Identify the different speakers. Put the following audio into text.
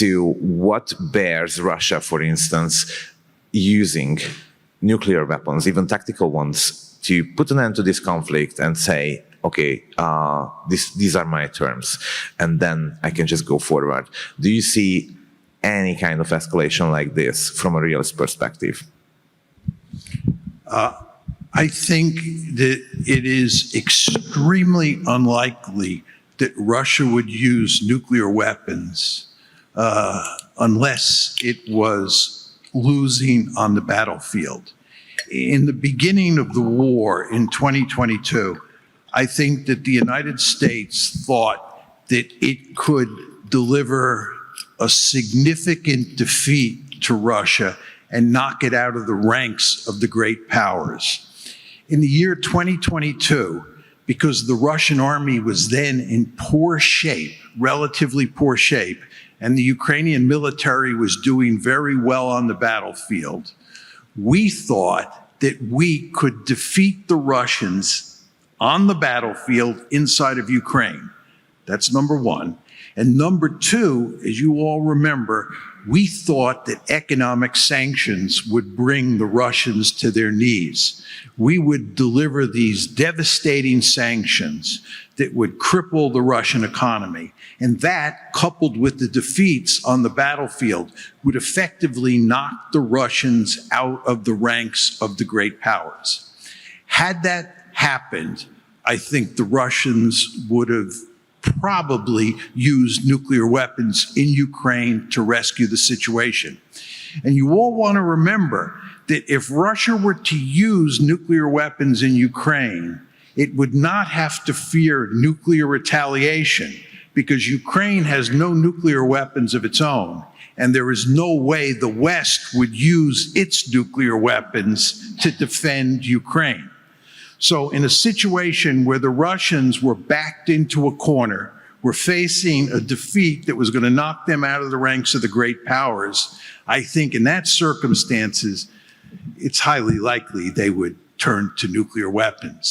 Speaker 1: to what bears Russia, for instance, using nuclear weapons, even tactical ones, to put an end to this conflict and say, okay, these are my terms, and then I can just go forward. Do you see any kind of escalation like this from a realist perspective?
Speaker 2: I think that it is extremely unlikely that Russia would use nuclear weapons unless it was losing on the battlefield. In the beginning of the war in 2022, I think that the United States thought that it could deliver a significant defeat to Russia and knock it out of the ranks of the great powers. In the year 2022, because the Russian army was then in poor shape, relatively poor shape, and the Ukrainian military was doing very well on the battlefield, we thought that we could defeat the Russians on the battlefield inside of Ukraine. That's number one. And number two, as you all remember, we thought that economic sanctions would bring the Russians to their knees. We would deliver these devastating sanctions that would cripple the Russian economy. And that, coupled with the defeats on the battlefield, would effectively knock the Russians out of the ranks of the great powers. Had that happened, I think the Russians would have probably used nuclear weapons in Ukraine to rescue the situation. And you all want to remember that if Russia were to use nuclear weapons in Ukraine, it would not have to fear nuclear retaliation because Ukraine has no nuclear weapons of its own. And there is no way the West would use its nuclear weapons to defend Ukraine. So in a situation where the Russians were backed into a corner, were facing a defeat that was going to knock them out of the ranks of the great powers, I think in that circumstances, it's highly likely they would turn to nuclear weapons.